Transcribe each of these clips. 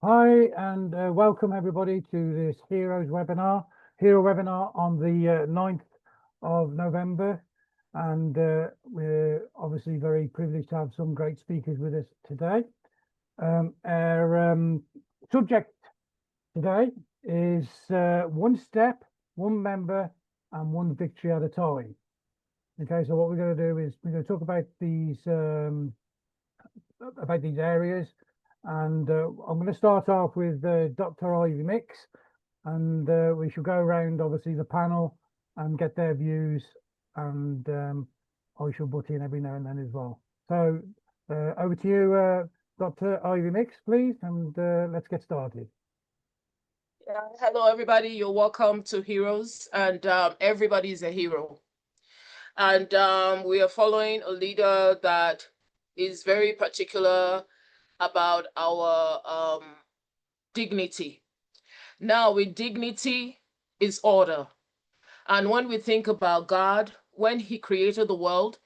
Hi, and welcome everybody to this Hero webinar on the 9th of November. And we're obviously very privileged to have some great speakers with us today. Our subject today is one step, one member, and one victory at a time. Okay, so what we're going to do is we're going to talk about these areas. And I'm going to start off with Dr. Ivy Mix, and we shall go around, obviously, the panel and get their views, and I shall butt in every now and then as well. So over to you, Dr. Ivy Mix, please, and let's get started. Yeah, hello, everybody. You're welcome to Heroes, and everybody is a hero. And we are following a leader that is very particular about our dignity. Now, with dignity is order. And when we think about God, when He created the world,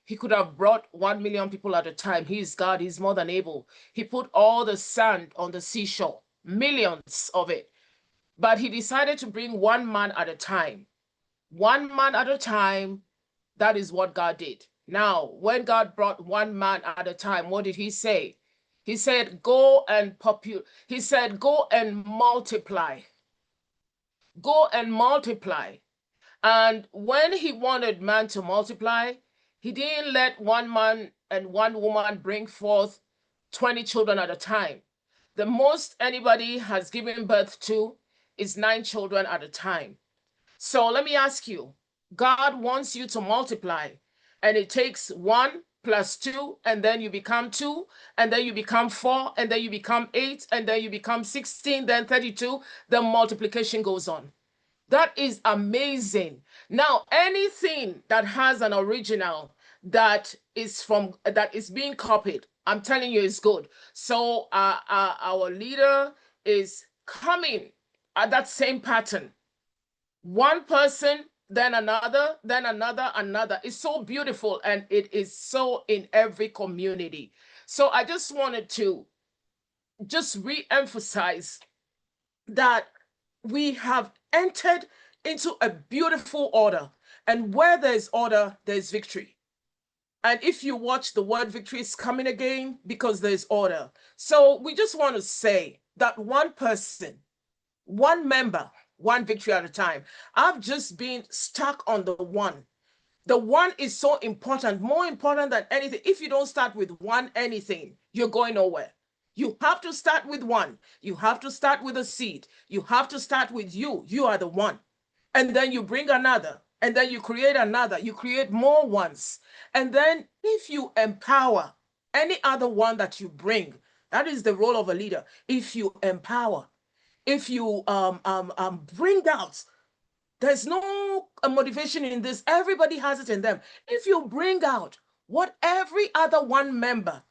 He could have brought 1 million people at a time. He is God, He's more than able. He put all the sand on the seashore, millions of it. But He decided to bring one man at a time. One man at a time, that is what God did. Now, when God brought one man at a time, what did He say? He said, go and populate. He said, go and multiply. Go and multiply. And when He wanted man to multiply, He didn't let one man and one woman bring forth 20 children at a time. The most anybody has given birth to is 9 children at a time. So let me ask you, God wants you to multiply, and it takes 1 plus 2, and then you become 2, and then you become 4, and then you become 8, and then you become 16, then 32. The multiplication goes on. That is amazing. Now, anything that has an original that is being copied, I'm telling you, is good. So our leader is coming at that same pattern. One person, then another, then another, another. It's so beautiful, and it is so in every community. So I just wanted to just re-emphasize that we have entered into a beautiful order. And where there's order, there's victory. And if you watch, the word victory is coming again because there's order. So we just want to say that one person, one member, one victory at a time. I've just been stuck on the one. The one is so important, more important than anything. If you don't start with one anything, you're going nowhere. You have to start with one. You have to start with a seed. You have to start with you. You are the one. And then you bring another. And then you create another. You create more ones. And then if you empower any other one that you bring, that is the role of a leader. If you empower, if you bring out, there's no motivation in this. Everybody has it in them. If you bring out what every other one member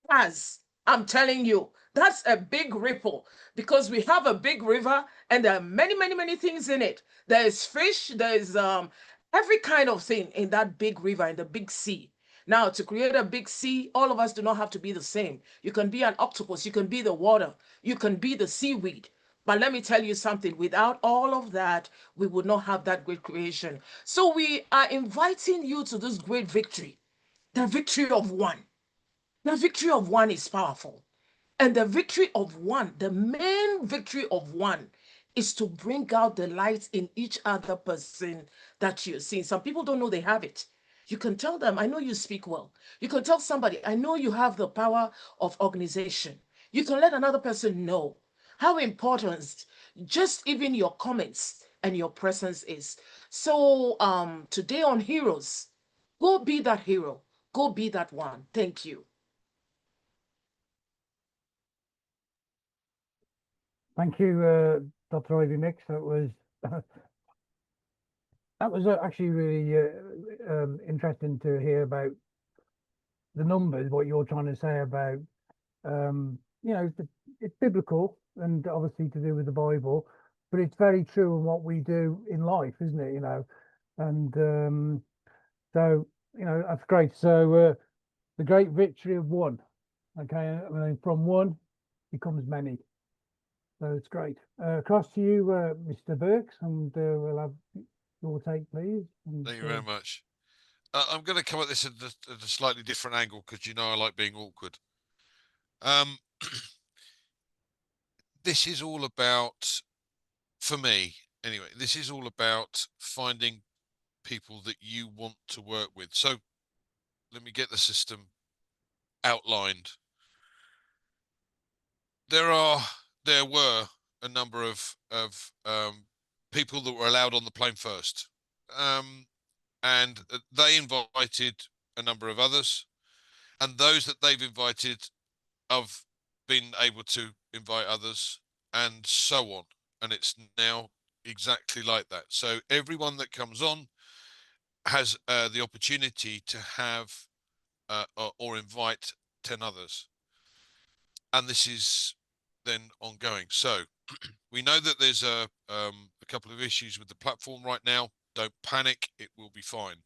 has, I'm telling you, that's a big ripple, because we have a big river and there are many, many, many things in it. There's fish, there's every kind of thing in that big river, in the big sea. Now, to create a big sea, all of us do not have to be the same. You can be an octopus, you can be the water, you can be the seaweed. But let me tell you something, without all of that, we would not have that great creation. So we are inviting you to this great victory, the victory of one. The victory of one is powerful. And the victory of one, the main victory of one, is to bring out the light in each other person that you're seeing. Some people don't know they have it. You can tell them, I know you speak well. You can tell somebody, I know you have the power of organization. You can let another person know how important just even your comments and your presence is. So today on Heroes, go be that hero. Go be that one. Thank you. Thank you, Dr. Ivy Mix. That was actually really interesting to hear about the numbers, what you're trying to say about, it's biblical and obviously to do with the Bible, but it's very true in what we do in life, isn't it? And so, that's great. So the great victory of one. Okay, I mean, from one becomes many. So it's great. Across to you, Mr. Burks, and we'll have your take, please. And, Thank you very much. I'm going to come at this at a slightly different angle because you know I like being awkward. This is all about, for me anyway, this is all about finding people that you want to work with. So let me get the system outlined. There were a number of people that were allowed on the plane first, and they invited a number of others, and those that they've invited have been able to invite others, and so on. And it's now exactly like that. So everyone that comes on has the opportunity to have or invite 10 others, and this is then ongoing. So we know that there's a couple of issues with the platform right now. Don't panic, it will be fine.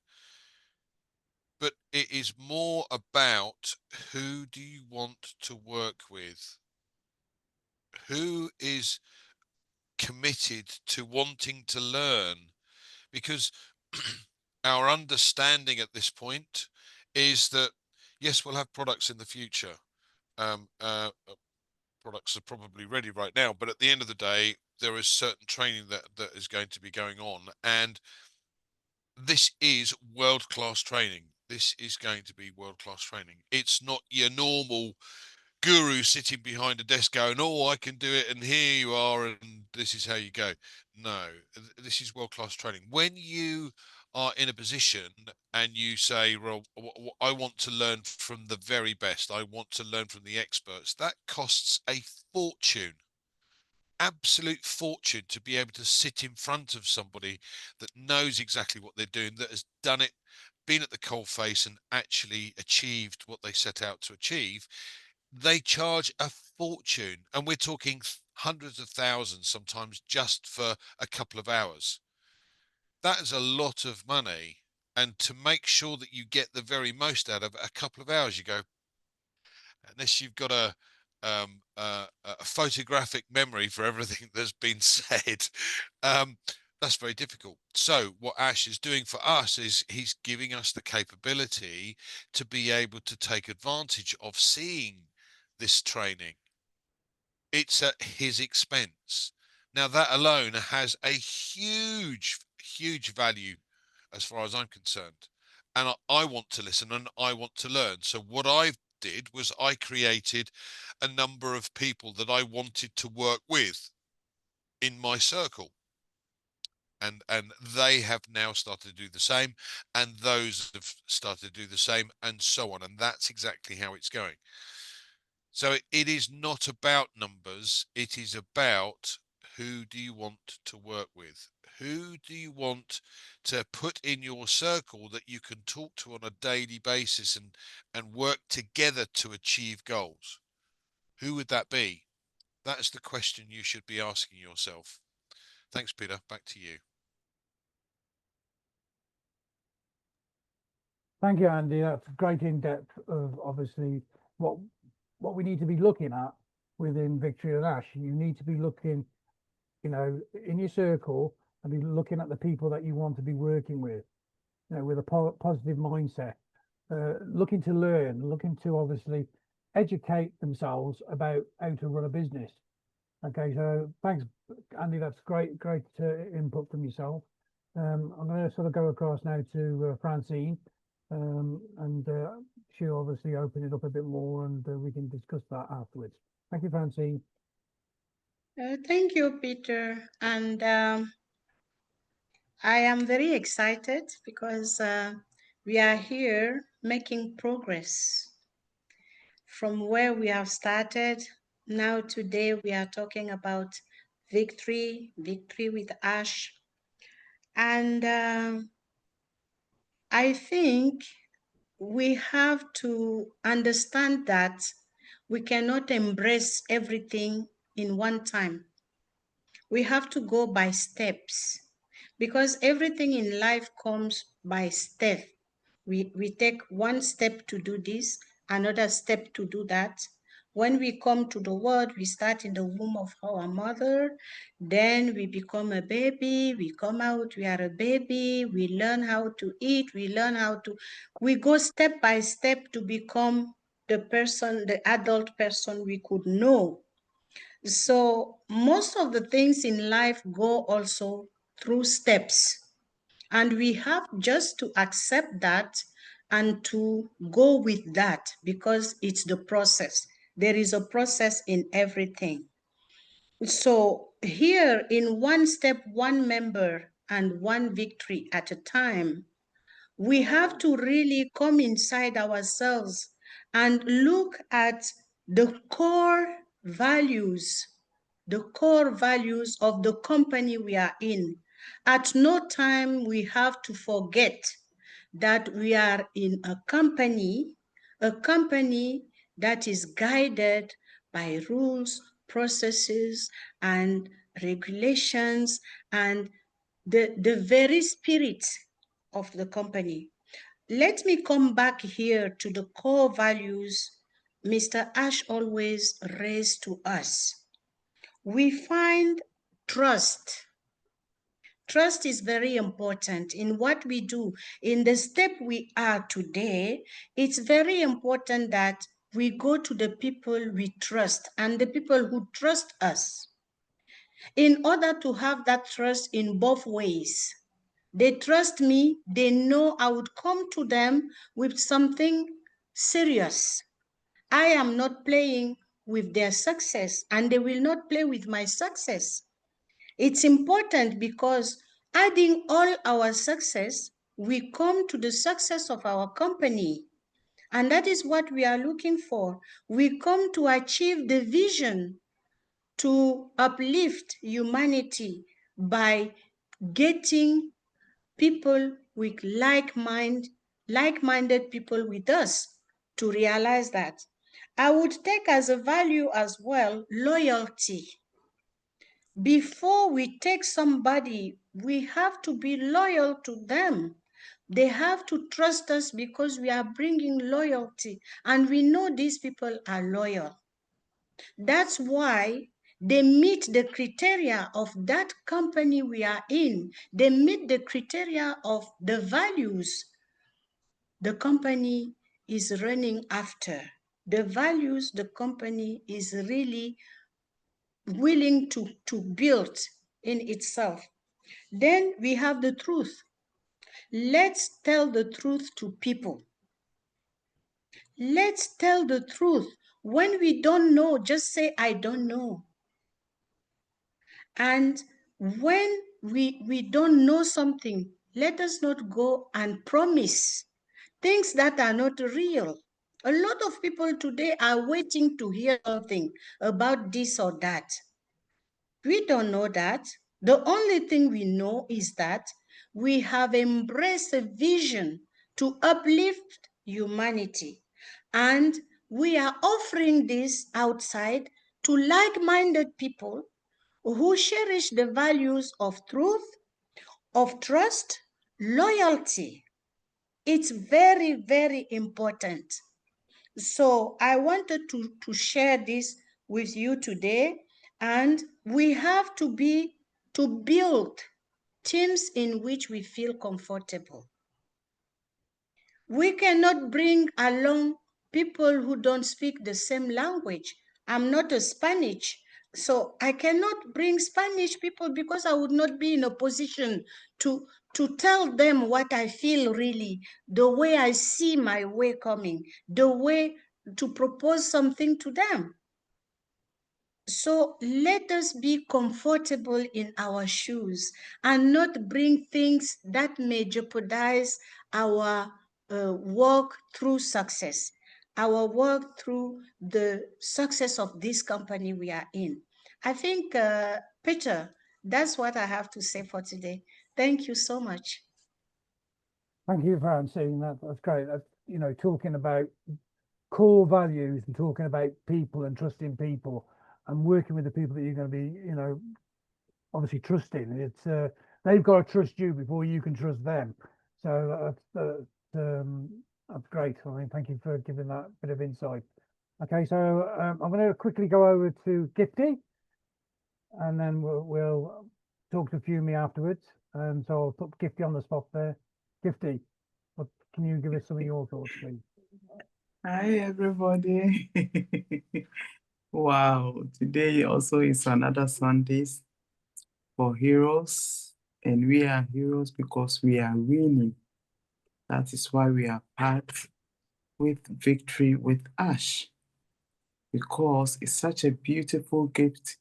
But it is more about who do you want to work with? Who is committed to wanting to learn? Because our understanding at this point is that, yes, we'll have products in the future. Products are probably ready right now, but at the end of the day, there is certain training that is going to be going on, and this is world-class training. This is going to be world-class training. It's not your normal guru sitting behind a desk going, oh, I can do it, and here you are, and this is how you go. No, this is world-class training. When you are in a position and you say, well, I want to learn from the very best, I want to learn from the experts, that costs a fortune. Absolute fortune to be able to sit in front of somebody that knows exactly what they're doing, that has done it, been at the coalface and actually achieved what they set out to achieve. They charge a fortune, and we're talking hundreds of thousands sometimes just for a couple of hours. That is a lot of money, and to make sure that you get the very most out of it, a couple of hours, you go, unless you've got a photographic memory for everything that's been said, that's very difficult. So what Ash is doing for us is he's giving us the capability to be able to take advantage of seeing this training. It's at his expense. Now that alone has a huge value as far as I'm concerned, and I want to listen and I want to learn. So what I did was I created a number of people that I wanted to work with in my circle, and they have now started to do the same, and those have started to do the same, and so on. And that's exactly how it's going. So it is not about numbers, it is about who do you want to work with? Who do you want to put in your circle that you can talk to on a daily basis and work together to achieve goals? Who would that be? That is the question you should be asking yourself. Thanks, Peter. Back to you. Thank you, Andy. That's great in depth of obviously what we need to be looking at within Victory and Ash. You need to be looking, you know, in your circle and be looking at the people that you want to be working with, you know, with a positive mindset, looking to learn, looking to obviously educate themselves about how to run a business. Okay, so thanks, Andy. That's great input from yourself. I'm going to sort of go across now to Francine, and she'll obviously open it up a bit more, and we can discuss that afterwards. Thank you, Francine. Thank you, Peter. And I am very excited because we are here making progress from where we have started. Now today we are talking about victory with Ash. And I think we have to understand that we cannot embrace everything in one time. We have to go by steps, because everything in life comes by step. We take one step to do this, another step to do that. When we come to the world, we start in the womb of our mother, then we become a baby, we come out, we are a baby, we learn how to eat, we go step by step to become the adult person we could know. So most of the things in life go also through steps. And we have just to accept that and to go with that because it's the process. There is a process in everything. So here in one step, one member and one victory at a time, we have to really come inside ourselves and look at the core values of the company we are in. At no time we have to forget that we are in a company that is guided by rules, processes, and regulations, and the very spirit of the company. Let me come back here to the core values Mr. Ash always raised to us. We find trust. Trust is very important in what we do. In the step we are today, it's very important that we go to the people we trust and the people who trust us in order to have that trust in both ways. They trust me, they know I would come to them with something serious. I am not playing with their success and they will not play with my success. It's important because adding all our success, we come to the success of our company. And that is what we are looking for. We come to achieve the vision to uplift humanity by getting people with like-minded people with us to realize that. I would take as a value as well loyalty. Before we take somebody, we have to be loyal to them. They have to trust us because we are bringing loyalty and we know these people are loyal. That's why they meet the criteria of that company we are in. They meet the criteria of the values the company is running after, the values the company is really willing to build in itself. Then we have the truth. Let's tell the truth to people. Let's tell the truth. When we don't know, just say, I don't know. And when we don't know something, let us not go and promise things that are not real. A lot of people today are waiting to hear something about this or that. We don't know that. The only thing we know is that we have embraced a vision to uplift humanity. And we are offering this outside to like-minded people who cherish the values of truth, of trust, loyalty. It's very, very important. So I wanted to share this with you today. And we have to build teams in which we feel comfortable. We cannot bring along people who don't speak the same language. I'm not a Spanish, so I cannot bring Spanish people because I would not be in a position to tell them what I feel really, the way I see my way coming, the way to propose something to them. So let us be comfortable in our shoes and not bring things that may jeopardize our work through success, our work through the success of this company we are in. I think, Peter, that's what I have to say for today. Thank you so much. Thank you, Francine. That's great. That's, talking about core values and talking about people and trusting people and working with the people that you're going to be, obviously trusting. It's they've got to trust you before you can trust them. So that's great. I mean, thank you for giving that bit of insight. Okay, so I'm going to quickly go over to Gifty, and then we'll talk to Fumi afterwards. So I'll put Gifty on the spot there. Gifty, what can you give us some of your thoughts, please? Hi, everybody. Wow, today also is another Sundays for heroes, and we are heroes because we are winning. That is why we are part with Victory with Ash, because it's such a beautiful gift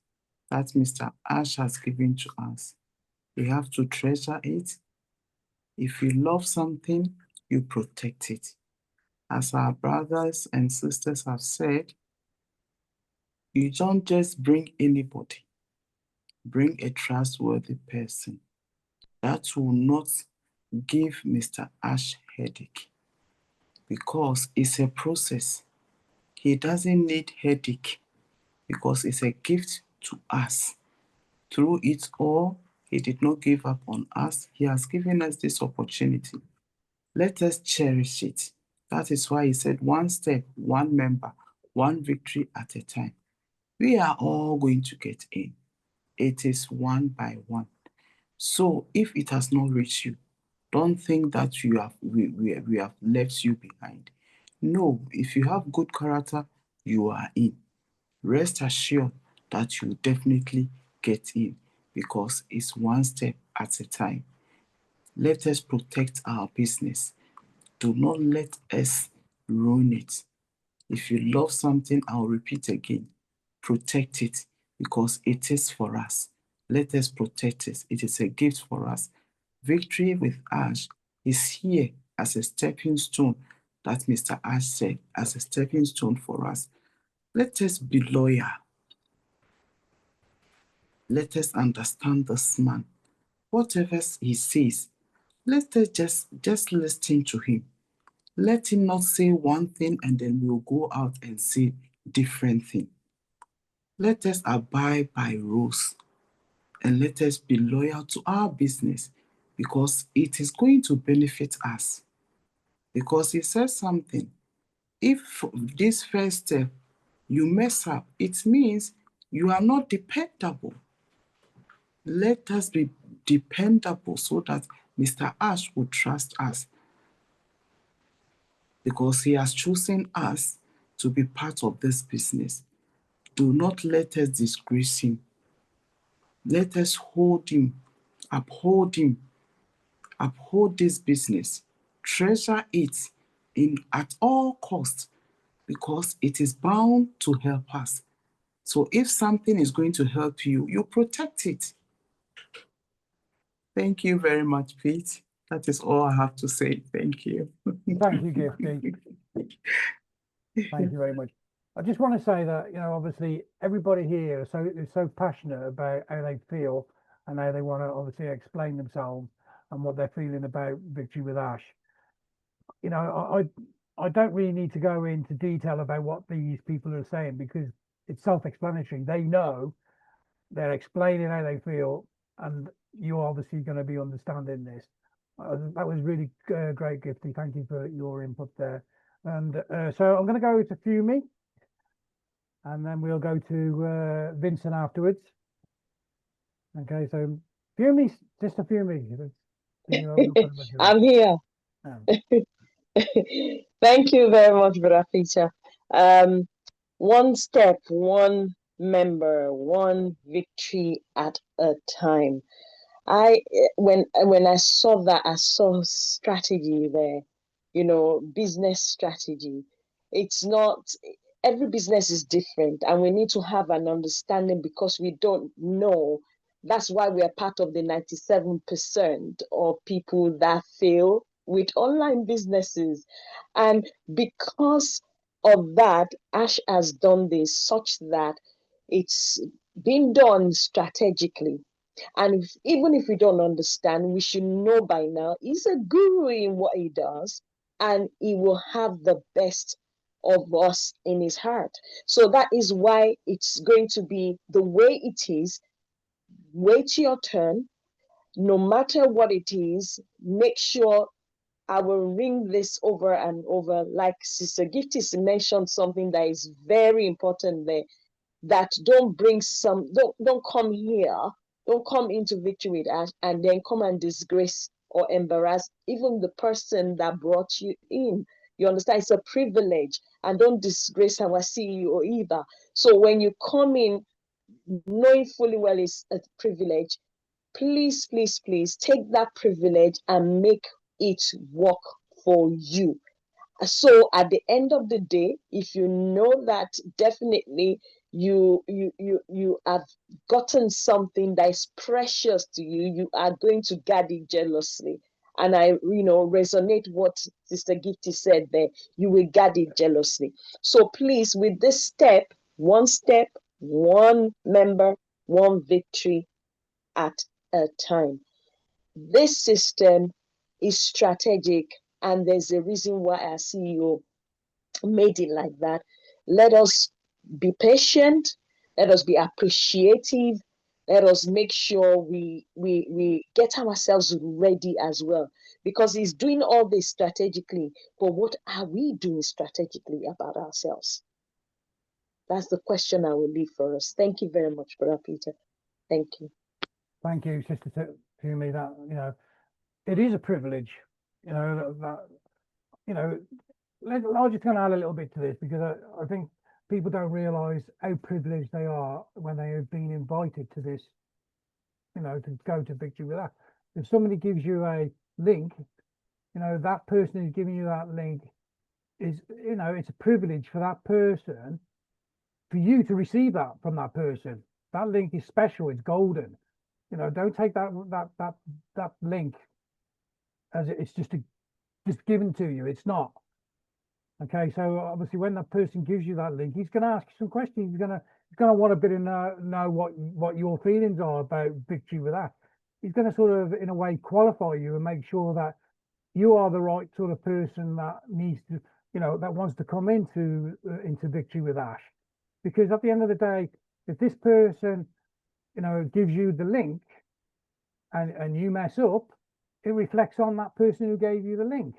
that Mr. Ash has given to us. We have to treasure it. If you love something, you protect it. As our brothers and sisters have said, you don't just bring anybody, bring a trustworthy person. That will not give Mr. Ash headache, because it's a process. He doesn't need headache because it's a gift to us. Through it all, he did not give up on us. He has given us this opportunity. Let us cherish it. That is why he said, one step, one member, one victory at a time. We are all going to get in. It is one by one. So if it has not reached you, don't think that we have left you behind. No, if you have good character, you are in. Rest assured that you definitely get in, because it's one step at a time. Let us protect our business. Do not let us ruin it. If you love something, I'll repeat again, protect it, because it is for us. Let us protect it. It is a gift for us. Victory with Ash is here as a stepping stone, that Mr. Ash said, as a stepping stone for us. Let us be loyal. Let us understand this man. Whatever he says, let us just listen to him. Let him not say one thing and then we'll go out and say different thing. Let us abide by rules, and let us be loyal to our business, because it is going to benefit us. Because he says something, if this first step you mess up, it means you are not dependable. Let us be dependable so that Mr. Ash will trust us, because he has chosen us to be part of this business. Do not let us disgrace him. Let us hold him, uphold this business, treasure it at all costs, because it is bound to help us. So if something is going to help you, you protect it. Thank you very much, Pete. That is all I have to say. Thank you. Thank you, Gifty. Thank you very much. I just want to say that, obviously everybody here is so passionate about how they feel and how they want to obviously explain themselves and what they're feeling about Victory with Ash. I don't really need to go into detail about what these people are saying, because it's self-explanatory. They know, they're explaining how they feel, and you're obviously going to be understanding this. That was really great, Gifty. Thank you for your input there. And so I'm going to go to Fumi, and then we'll go to Vincent afterwards. Okay, so Fumi, just a Fumi. I'm here. Thank you very much, Brother Peter. One step, one member, one victory at a time. When I saw that, I saw strategy there, business strategy. It's not, every business is different, and we need to have an understanding, because we don't know. That's why we are part of the 97% of people that fail with online businesses. And because of that, Ash has done this such that it's been done strategically. And even if we don't understand, we should know by now he's a guru in what he does, and he will have the best of us in his heart. So that is why it's going to be the way it is. Wait your turn. No matter what it is, make sure I will ring this over and over. Like Sister Gifty mentioned something that is very important there, that don't come here, don't come into Victory with Ash and then come and disgrace or embarrass even the person that brought you in. You understand? It's a privilege, and don't disgrace our CEO either. So when you come in knowing fully well it's a privilege, please, please, please take that privilege and make it work for you. So at the end of the day, if you know that definitely you have gotten something that is precious to you, you are going to guard it jealously. And I resonate what Sister Gifty said there. You will guard it jealously. So please, with this step, one member, one victory at a time. This system is strategic, and there's a reason why our CEO made it like that. Let us be patient. Let us be appreciative. Let us make sure we get ourselves ready as well, because he's doing all this strategically. But what are we doing strategically about ourselves? That's the question I will leave for us. Thank you very much, Brother Peter. Thank you. Thank you, Sister Tumi. That it is a privilege. I'll just kind of add a little bit to this, because I think people don't realise how privileged they are when they have been invited to this. To go to Victory with Ash. If somebody gives you a link, that person who's giving you that link is, it's a privilege for that person, for you to receive that from that person. That link is special. It's golden. Don't take that link as it's just given to you. It's not. Okay, so obviously when that person gives you that link, he's going to ask you some questions. He's going to want a bit of know what your feelings are about Victory with Ash. He's going to sort of, in a way, qualify you and make sure that you are the right sort of person that needs to, that wants to come into Victory with Ash. Because at the end of the day, if this person, gives you the link and you mess up, it reflects on that person who gave you the link.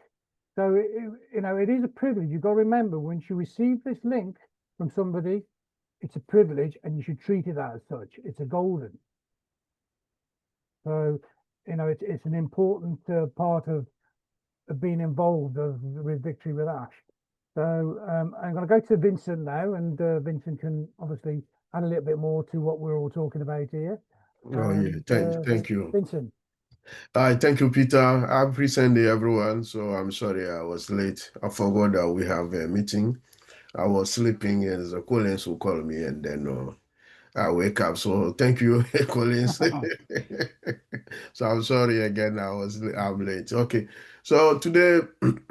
So, it is a privilege. You've got to remember, once you receive this link from somebody, it's a privilege, and you should treat it as such. It's a golden. So, it's an important part of being involved with Victory with Ash. So, I'm going to go to Vincent now, and Vincent can obviously add a little bit more to what we're all talking about here. Oh, yeah. Thank you. Vincent. Thank you, Peter. Happy Sunday, everyone. So I'm sorry I was late. I forgot that we have a meeting. I was sleeping, and the Collins will call me, and then I wake up. So thank you, Collins. So I'm sorry again. I'm late. Okay. So today,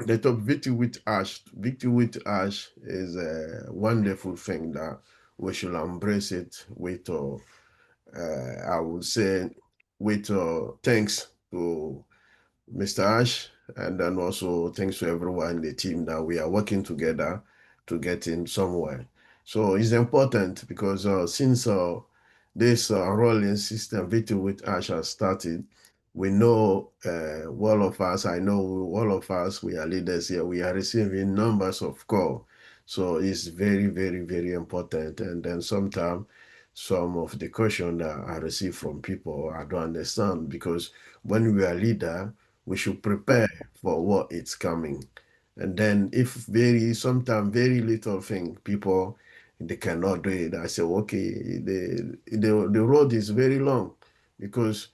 the topic, Victory with Ash. Victory with Ash is a wonderful thing that we should embrace it with, I would say, with thanks to Mr. Ash, and then also thanks to everyone in the team that we are working together to get in somewhere. So it's important because since this rolling system, Victory with Ash, has started, we know all of us, I know all of us, we are leaders here, we are receiving numbers of calls. So it's very, very, very important. And then sometimes some of the question that I receive from people, I don't understand, because when we are leader, we should prepare for what is coming. And then if sometimes very little thing, people, they cannot do it. I say, okay, the road is very long, because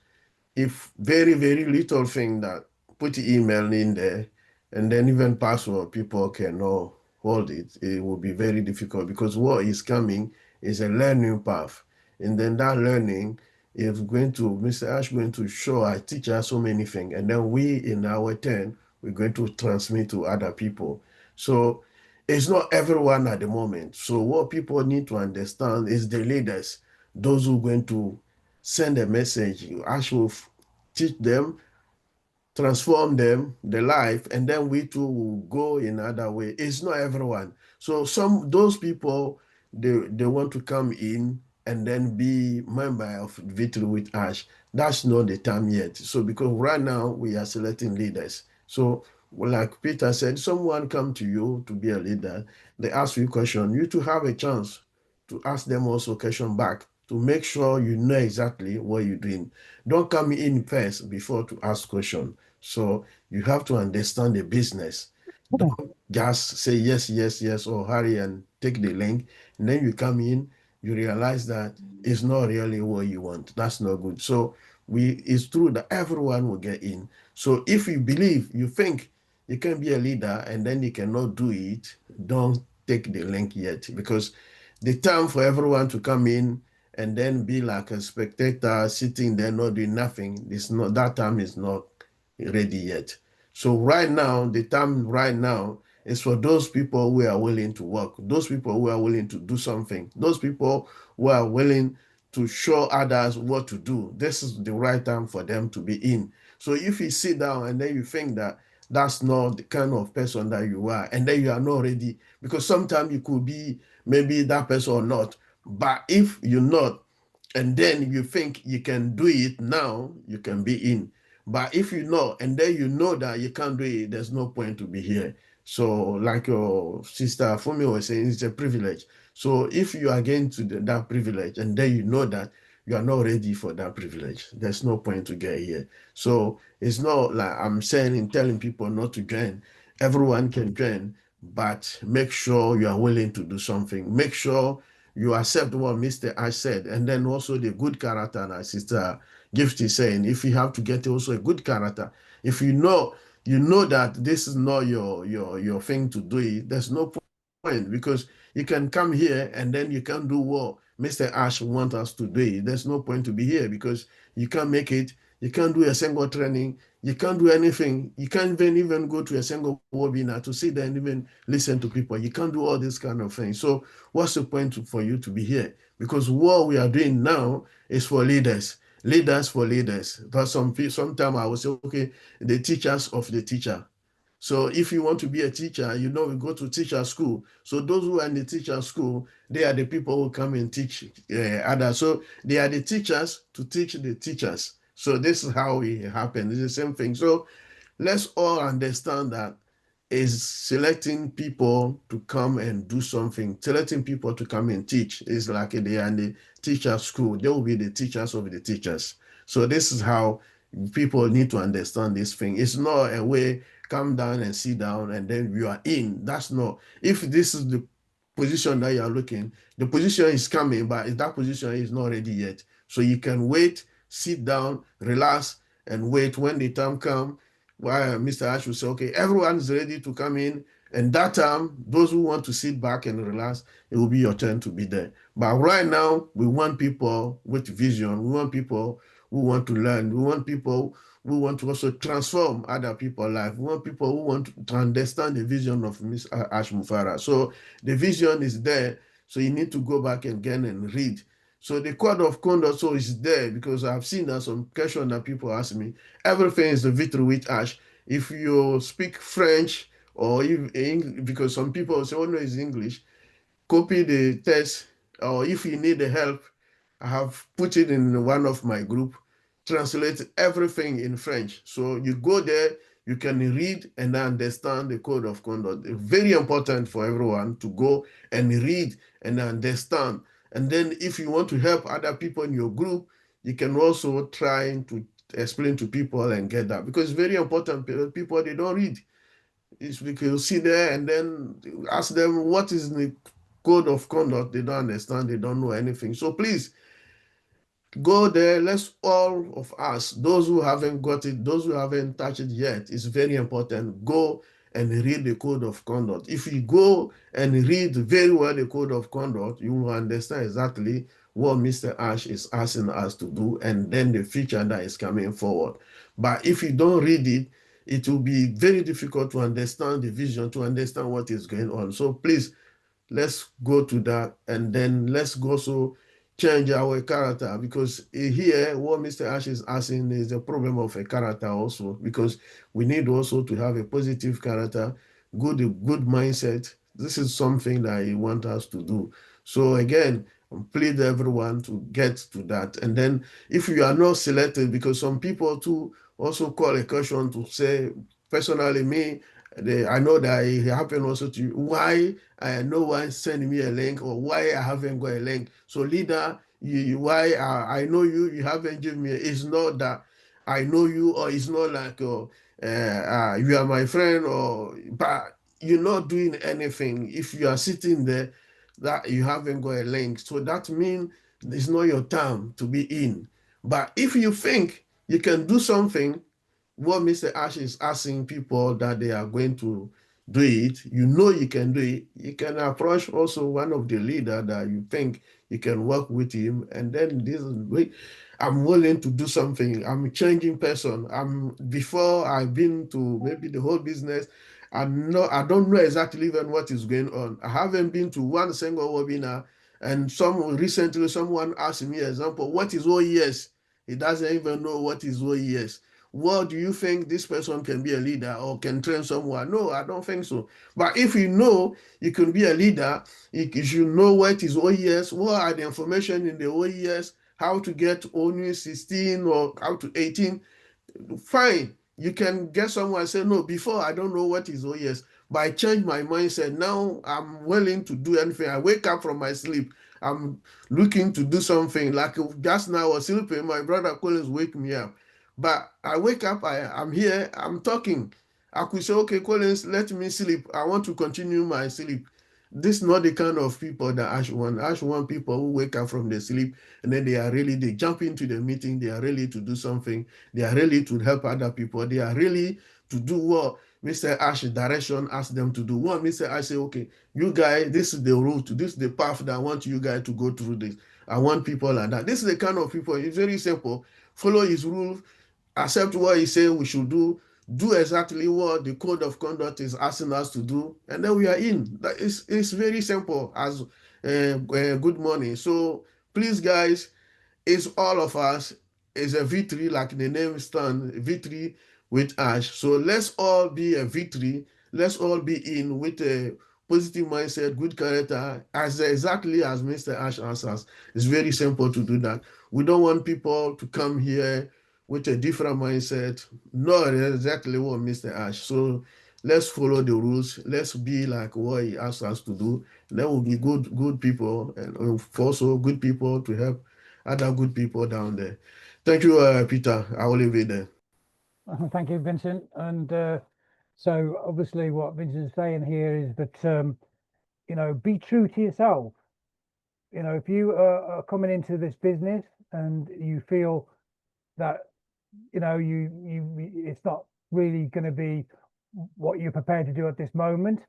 if very, very little thing that put the email in there, and then even password, people cannot hold it, it will be very difficult, because what is coming is a learning path. And then that learning is Mr. Ash going to show our teacher so many things. And then we, in our turn, we're going to transmit to other people. So it's not everyone at the moment. So what people need to understand is the leaders, those who are going to send a message. Ash will teach them, transform them, the life, and then we too will go in other way. It's not everyone. So those people, they want to come in and then be member of Victory with Ash. That's not the time yet. So because right now we are selecting leaders. So like Peter said, someone come to you to be a leader, they ask you a question, you to have a chance to ask them also question back to make sure you know exactly what you're doing. Don't come in first before to ask question. So you have to understand the business. Don't just say yes, yes, yes, or hurry and take the link. And then you come in, you realize that it's not really what you want. That's not good. So it's true that everyone will get in. So if you believe, you think you can be a leader and then you cannot do it, don't take the link yet, because the time for everyone to come in and then be like a spectator sitting there not doing nothing, it's not, that time is not ready yet. So right now, the time right now is for those people who are willing to work, those people who are willing to do something, those people who are willing to show others what to do. This is the right time for them to be in. So if you sit down and then you think that that's not the kind of person that you are, and then you are not ready, because sometimes you could be maybe that person or not. But if you're not, and then you think you can do it now, you can be in. But if you know, and then you know that you can't do it, there's no point to be here. So, like your sister Fumi was saying, it's a privilege. So, if you are getting to that privilege, and then you know that you are not ready for that privilege, there's no point to get here. So, it's not like I'm saying and telling people not to join. Everyone can join, but make sure you are willing to do something. Make sure you accept what Mr. Ash said, and then also the good character, and Sister Gift is saying, if you have to get also a good character, if you know that this is not your thing to do it, there's no point, because you can come here and then you can do what Mr. Ash wants us to do it. There's no point to be here because you can't make it, you can't do a single training, you can't do anything, you can't even go to a single webinar to sit there and even listen to people. You can't do all this kind of things. So what's the point for you to be here? Because what we are doing now is for leaders. Leaders for leaders. But sometimes I will say, okay, the teachers of the teacher. So if you want to be a teacher, we go to teacher school. So those who are in the teacher school, they are the people who come and teach others. So they are the teachers to teach the teachers. So this is how it happens. It's the same thing. So let's all understand that is selecting people to come and do something, selecting people to come and teach. Is like they are in the teacher school. They will be the teachers of the teachers. So this is how people need to understand this thing. It's not a way, come down and sit down and then you are in. That's not. If this is the position that you are looking, the position is coming, but that position is not ready yet. So you can wait, sit down, relax, and wait when the time comes. While Mr. Ash will say, okay, everyone is ready to come in. And that time, those who want to sit back and relax, it will be your turn to be there. But right now, we want people with vision. We want people who want to learn. We want people who want to also transform other people's life. We want people who want to understand the vision of Ms. Ash Mufara. So the vision is there. So you need to go back again and read. So the code of conduct so is there, because I've seen that some question that people ask me. Everything is the victory with Ash. If you speak French or if, because some people say, oh no, it's English, copy the text, or if you need the help, I have put it in one of my group, translate everything in French. So you go there, you can read and understand the code of conduct. It's very important for everyone to go and read and understand. And then if you want to help other people in your group, you can also try to explain to people and get that, because it's very important. People, they don't read. It's because you sit there and then ask them what is the code of conduct. They don't understand, they don't know anything. So please go there. Let's all of us, those who haven't got it, those who haven't touched it yet, it's very important. Go and read the code of conduct. If you go and read very well the code of conduct, you will understand exactly what Mr. Ash is asking us to do, and then the future that is coming forward. But if you don't read it, it will be very difficult to understand the vision, to understand what is going on. So please, let's go to that, and then let's also change our character, because here what Mr. Ash is asking is a problem of a character also, because we need also to have a positive character, good mindset. This is something that he wants us to do. So again, I plead everyone to get to that. And then if you are not selected, because some people too also call a question to say, personally, me, I know that it happened also to you. Why no one send me a link, or why I haven't got a link? So leader, why I know you, you haven't given me. It's not that I know you, or it's not like you are my friend, or but you're not doing anything. If you are sitting there, that you haven't got a link, so that means it's not your time to be in. But if you think you can do something, what Mr. Ash is asking people that they are going to do it, you know you can do it. You can approach also one of the leader that you think you can work with him, and then this is I'm willing to do something. I'm a changing person. I'm before I've been to maybe the whole business. I don't know exactly even what is going on. I haven't been to one single webinar. And recently someone asked me, example, what is OES? He doesn't even know what is OES. What do you think this person can be a leader or can train someone? No, I don't think so. But if you know you can be a leader, you should know what is OES, what are the information in the OES, how to get ONU 16 or how to 18. Fine, you can get someone and say, no, before I don't know what is OES, but I changed my mindset. Now I'm willing to do anything. I wake up from my sleep, I'm looking to do something. Like just now I was sleeping, my brother Collins wake me up. But I wake up, I'm here, I'm talking. I could say, okay, Collins, let me sleep. I want to continue my sleep. This is not the kind of people that Ash want. Ash want people who wake up from their sleep and then they jump into the meeting, they are ready to do something, they are ready to help other people, they are really to do what Mr. Ash direction asked them to do. What Mr. Ash say, okay, you guys, this is the route, this is the path that I want you guys to go through this. I want people like that. This is the kind of people, it's very simple. Follow his rules, accept what he said we should do exactly what the code of conduct is asking us to do, and then we are in. It's very simple as good morning. So please, guys, it's all of us. It's a victory, like the name stands, victory with Ash. So let's all be a victory. Let's all be in with a positive mindset, good character, as exactly as Mr. Ash answers. It's very simple to do that. We don't want people to come here with a different mindset, not exactly what Mr. Ash. So let's follow the rules. Let's be like what he asks us to do. There will be good people, and also good people to help other good people down there. Thank you, Peter. I will leave it there. Thank you, Vincent. And so obviously what Vincent is saying here is that, be true to yourself. If you are coming into this business and you feel that, it's not really going to be what you're prepared to do at this moment,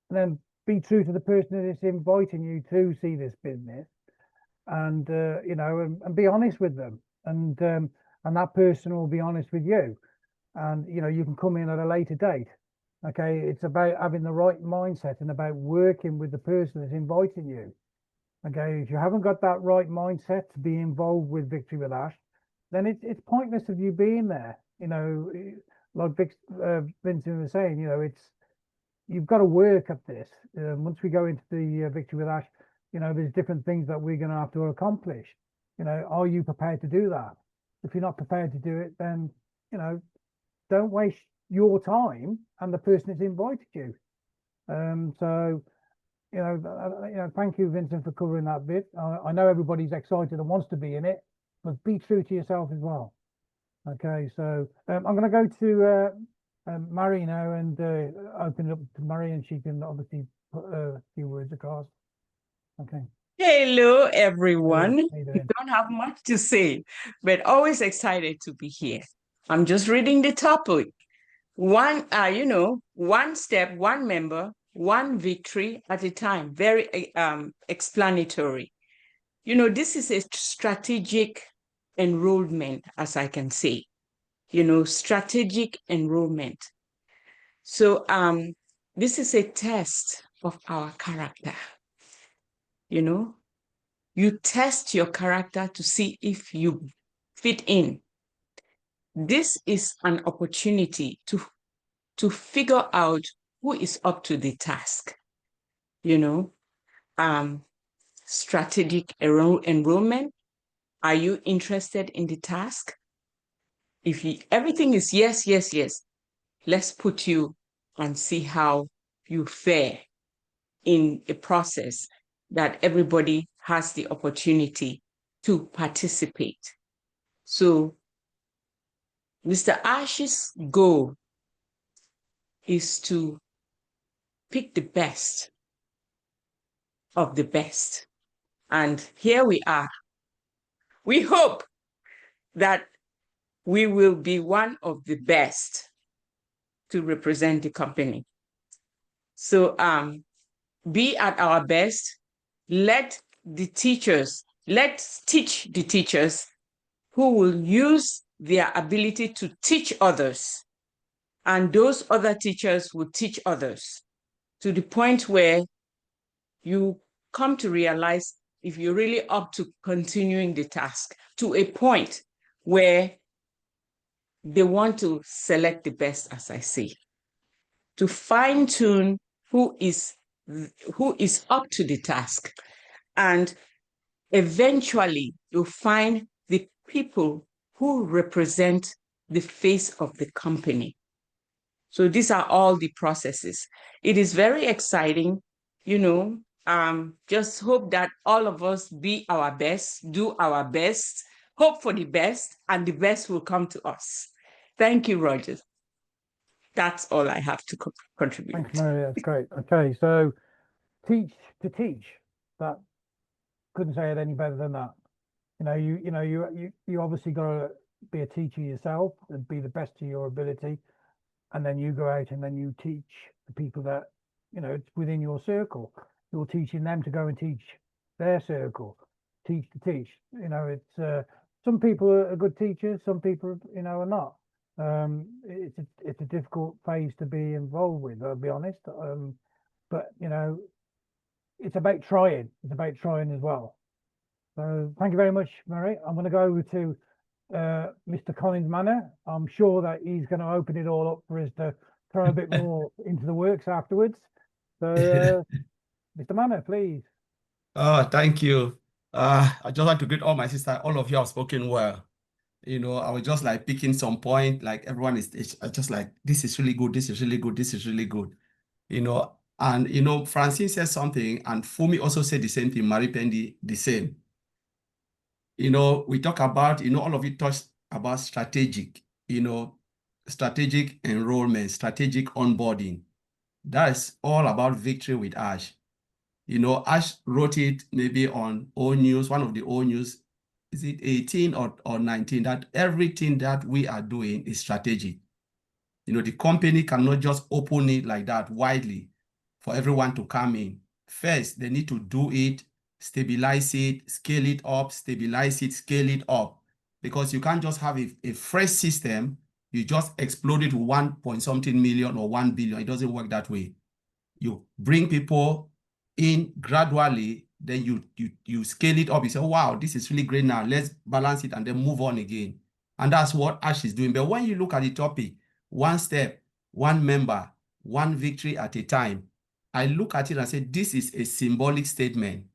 then be true to the person that is inviting you to see this business, and and be honest with them, and that person will be honest with you, and you can come in at a later date. Okay, it's about having the right mindset and about working with the person that's inviting you. Okay, if you haven't got that right mindset to be involved with Victory with Ash, then it's pointless of you being there. Like Vincent was saying, you've got to work at this. Once we go into the Victory with Ash, there's different things that we're going to have to accomplish. Are you prepared to do that? If you're not prepared to do it, then don't waste your time and the person that's invited you. So thank you, Vincent, for covering that bit. I know everybody's excited and wants to be in it, but be true to yourself as well. Okay, so I'm going to go to Mary now and open it up to Mary, and she can obviously put a few words across. Okay. Hello, everyone. How you doing? Don't have much to say, but always excited to be here. I'm just reading the topic. One step, one member, one victory at a time. Very explanatory. This is a strategic enrollment, as I can say. Strategic enrollment. So this is a test of our character. You test your character to see if you fit in. This is an opportunity to figure out who is up to the task. Strategic enrollment. Are you interested in the task? If everything is yes, let's put you and see how you fare in a process that everybody has the opportunity to participate. So Mr. Ash's goal is to pick the best of the best. And here we are. We hope that we will be one of the best to represent the company. So be at our best. Let's teach the teachers who will use their ability to teach others. And those other teachers will teach others to the point where you come to realize if you're really up to continuing the task, to a point where they want to select the best, as I say, to fine-tune who is up to the task. And eventually you'll find the people who represent the face of the company. So these are all the processes. It is very exciting, you know. Just hope that all of us be our best, do our best, hope for the best, and the best will come to us. Thank you, Roger. That's all I have to contribute. Thanks, Mary. That's great. Okay, so teach to teach. That couldn't say it any better than that. You obviously got to be a teacher yourself and be the best to your ability, and then you go out and then you teach the people that it's within your circle. You're teaching them to go and teach their circle. Teach to teach. It's some people are good teachers, some people are not. It's a difficult phase to be involved with, I'll be honest. But it's about trying. It's about trying as well. So thank you very much, Mary. I'm going to go over to Mr. Collins Manor. I'm sure that he's going to open it all up for us to throw a bit more into the works afterwards. So, Mr. Manor, please. Thank you. I just like to greet all my sisters. All of you have spoken well. I was just like picking some point, like everyone is just like, this is really good, this is really good, this is really good. And Francine said something, and Fumi also said the same thing, Marie Pendi, the same. We talk about, all of you touched about strategic enrollment, strategic onboarding. That's all about Victory with Ash. Ash wrote it maybe on O News, one of the O News, is it 18 or 19, that everything that we are doing is strategic. The company cannot just open it like that widely for everyone to come in. First, they need to do it, stabilize it, scale it up, stabilize it, scale it up. Because you can't just have a fresh system, you just explode it to 1.something million or 1 billion. It doesn't work that way. You bring people in gradually, then you scale it up. You say, wow, this is really great now. Let's balance it and then move on again. And that's what Ash is doing. But when you look at the topic, one step, one member, one victory at a time, I look at it and say, this is a symbolic statement.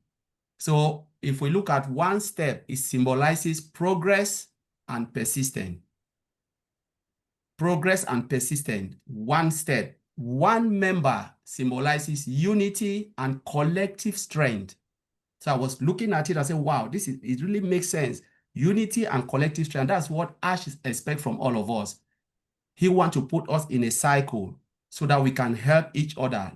So if we look at one step, it symbolizes progress and persistence. Progress and persistence, one step. One member symbolizes unity and collective strength. So I was looking at it and said, wow, it really makes sense. Unity and collective strength. That's what Ash expects from all of us. He wants to put us in a cycle so that we can help each other,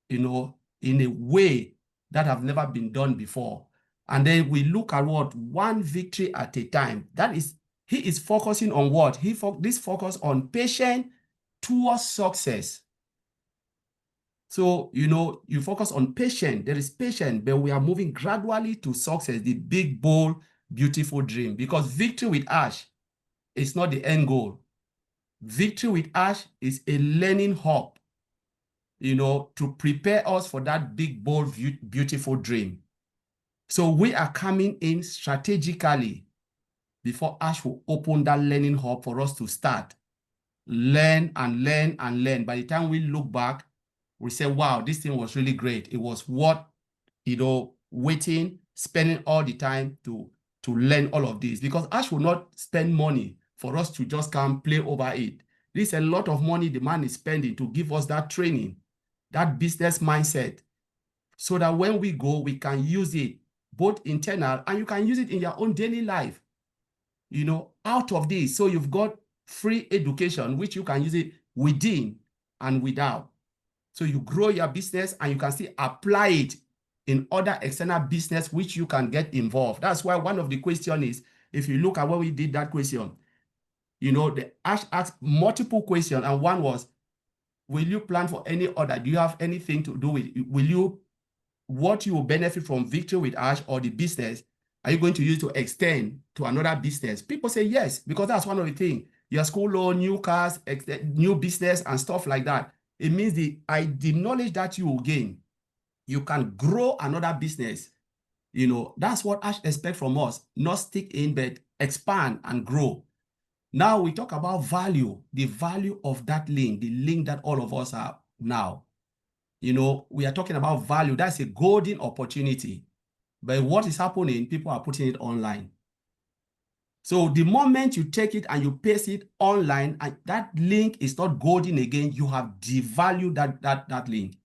in a way that have never been done before. And then we look at what? One victory at a time. That is, he is focusing on what? This focus on patience towards success. So, you focus on patience. There is patience, but we are moving gradually to success, the big, bold, beautiful dream. Because Victory with Ash is not the end goal. Victory with Ash is a learning hub, to prepare us for that big, bold, beautiful dream. So we are coming in strategically before Ash will open that learning hub for us to start. Learn and learn and learn. By the time we look back, we say, wow, this thing was really great. It was worth, waiting, spending all the time to learn all of this. Because Ash will not spend money for us to just come play over it. This is a lot of money the man is spending to give us that training, that business mindset, so that when we go, we can use it both internal and you can use it in your own daily life. You know, out of this, so you've got free education, which you can use it within and without. So you grow your business and you can still apply it in other external business, which you can get involved. That's why one of the questions is, if you look at what we did that question, you know, the Ash asked multiple questions, and one was, will you plan for any other? Do you have anything to do with, will you, what you will benefit from Victory with Ash or the business, are you going to use to extend to another business? People say yes, because that's one of the things. Your school loan, new cars, new business and stuff like that. It means the knowledge that you will gain, you can grow another business. You know, that's what Ash expects from us, not stick in, but expand and grow. Now we talk about value, the value of that link, the link that all of us have now. You know, we are talking about value. That's a golden opportunity. But what is happening? People are putting it online. So the moment you take it and you paste it online, and that link is not golden again, you have devalued that link.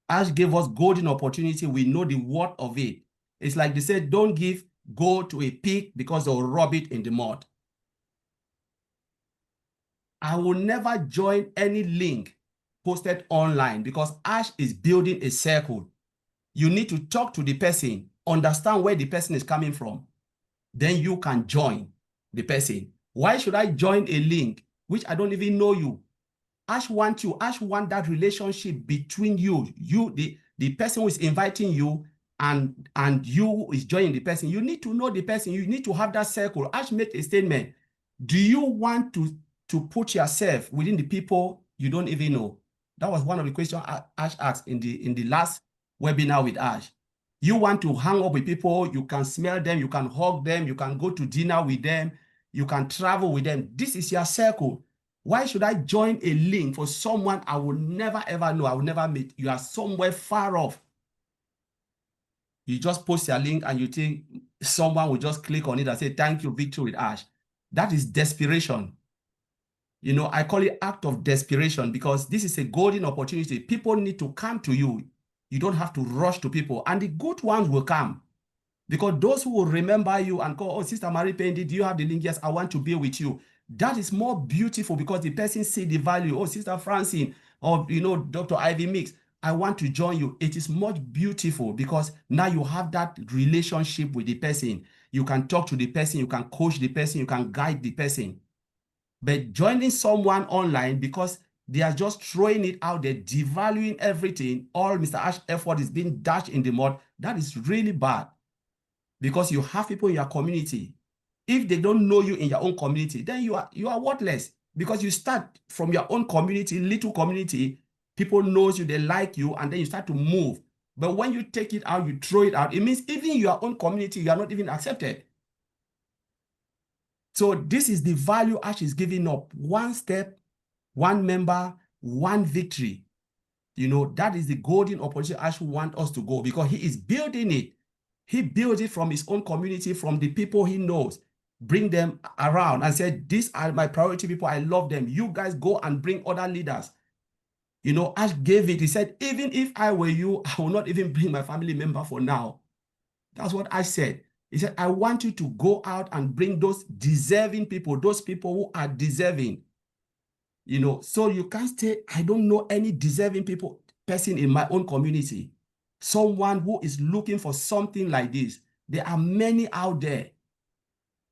Ash gave us golden opportunity. We know the worth of it. It's like they said, don't give gold to a pig because they'll rub it in the mud. I will never join any link posted online because Ash is building a circle. You need to talk to the person, understand where the person is coming from. Then you can join the person. Why should I join a link which I don't even know you? Ash wants you. Ash wants that relationship between you, the person who is inviting you, and you who is joining the person. You need to know the person. You need to have that circle. Ash made a statement. Do you want to put yourself within the people you don't even know? That was one of the questions Ash asked in the last webinar with Ash. You want to hang up with people, you can smell them, you can hug them, you can go to dinner with them, you can travel with them. This is your circle. Why should I join a link for someone I will never ever know, I will never meet? You are somewhere far off. You just post your link and you think someone will just click on it and say, thank you, Victory with Ash. That is desperation. You know, I call it act of desperation because this is a golden opportunity. People need to come to you. You don't have to rush to people, and the good ones will come because those who will remember you and call, oh, Sister Marie Pendi, do you have the link? Yes, I want to be with you. That is more beautiful because the person see the value. Oh, Sister Francine, or, you know, Dr. Ivy Mix, I want to join you. It is much beautiful because now you have that relationship with the person. You can talk to the person, you can coach the person, you can guide the person. But joining someone online because they are just throwing it out there, devaluing everything, all Mr. Ash effort is being dashed in the mud, that is really bad. Because you have people in your community. If they don't know you in your own community, then you are worthless. Because you start from your own community, little community, people knows you, they like you, and then you start to move. But when you take it out, you throw it out, it means even your own community, you are not even accepted. So this is the value Ash is giving up. One step, one member, one victory. You know, that is the golden opportunity Ash wants us to go because he is building it. He built it from his own community, from the people he knows. Bring them around and said, these are my priority people. I love them. You guys go and bring other leaders. You know, Ash gave it. He said, even if I were you, I will not even bring my family member for now. That's what Ash said. He said, I want you to go out and bring those deserving people, those people who are deserving. You know, so you can't say, I don't know any deserving person in my own community. Someone who is looking for something like this. There are many out there.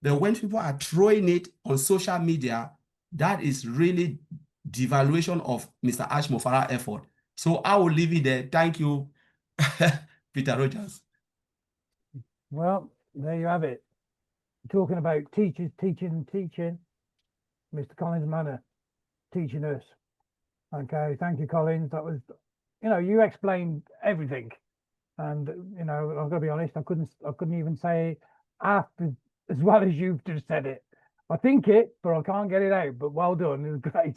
But when people are throwing it on social media, that is really devaluation of Mr. Ash Mofara effort. So I will leave it there. Thank you, Peter Rogers. Well, there you have it. Talking about teachers, teaching. Mr. Collins Manor teaching us. Okay, thank you, Collins. That was, you know, you explained everything. And, you know, I've got to be honest, I couldn't even say half as well as you've just said it. I think it, but I can't get it out. But well done, it was great.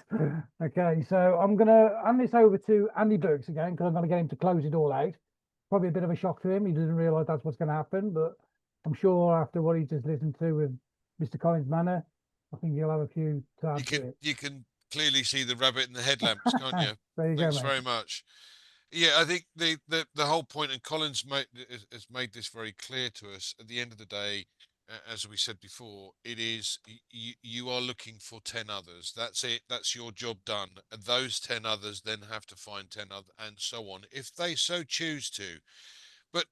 Okay, so I'm going to hand this over to Andy Burks again, because I'm going to get him to close it all out. Probably a bit of a shock to him. He doesn't realise that's what's going to happen, but I'm sure after what he just listened to with Mr. Collins Manor, I think you'll have a few to add to it. You can clearly see the rabbit in the headlamps, can't you? There you go, Thanks mate. very much. Yeah, I think the whole point, and Colin's has made this very clear to us. At the end of the day, as we said before, it is you are looking for 10 others. That's it. That's your job done. And those 10 others then have to find 10 others, and so on, if they so choose to. But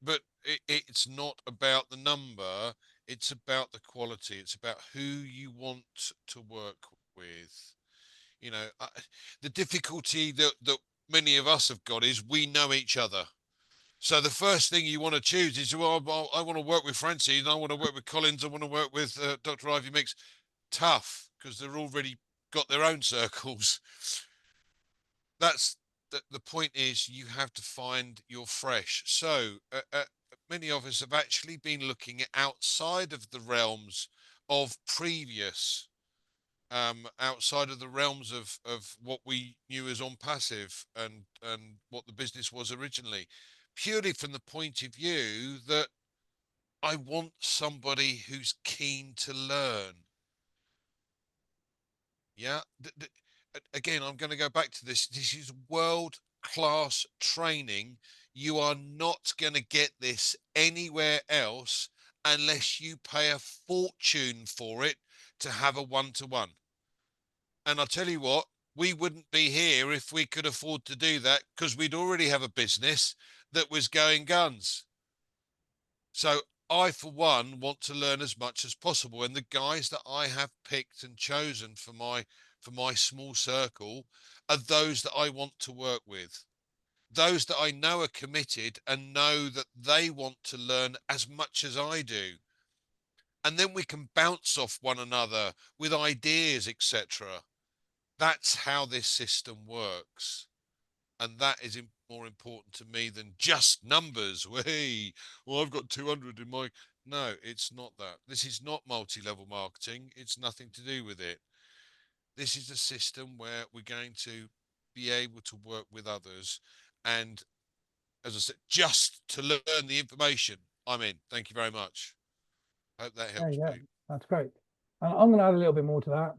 it's not about the number. It's about the quality. It's about who you want to work with. You know, the difficulty that many of us have got is we know each other. So the first thing you want to choose is, well, I want to work with Francie, and I want to work with Collins, I want to work with Dr. Ivy Mix. Tough, because they're already got their own circles. That's the point is you have to find your fresh. So many of us have actually been looking outside of the realms of previous outside of the realms of what we knew as on passive and what the business was originally, purely from the point of view that I want somebody who's keen to learn. Yeah. Again, I'm going to go back to this. This is world-class training. You are not going to get this anywhere else unless you pay a fortune for it to have a one-to-one. And I'll tell you what, we wouldn't be here if we could afford to do that, because we'd already have a business that was going guns. So I, for one, want to learn as much as possible. And the guys that I have picked and chosen for my small circle are those that I want to work with. Those that I know are committed and know that they want to learn as much as I do. And then we can bounce off one another with ideas, etc. That's how this system works. And that is more important to me than just numbers. Hey, well, I've got 200 in my... No, it's not that. This is not multi-level marketing. It's nothing to do with it. This is a system where we're going to be able to work with others. And as I said, just to learn the information, I'm in. Thank you very much. Hope that helps. Yeah, that's great. And I'm going to add a little bit more to that.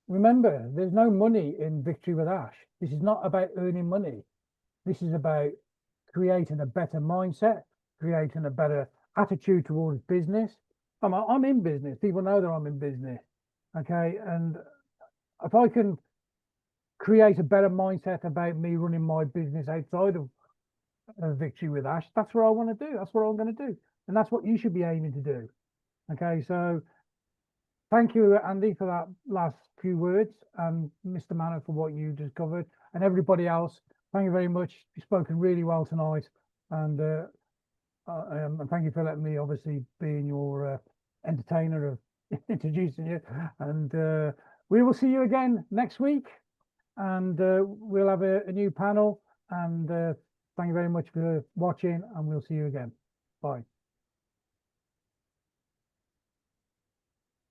Remember, there's no money in Victory with Ash. This is not about earning money. This is about creating a better mindset, creating a better attitude towards business. I'm in business. People know that I'm in business. Okay. And if I can create a better mindset about me running my business outside of Victory with Ash, that's what I want to do. That's what I'm going to do. And that's what you should be aiming to do. Okay. So thank you, Andy, for that last few words, and Mr. Manor for what you just covered, and everybody else. Thank you very much. You've spoken really well tonight, and thank you for letting me obviously being your entertainer of introducing you. And we will see you again next week, and we'll have a new panel. And thank you very much for watching, and we'll see you again. Bye.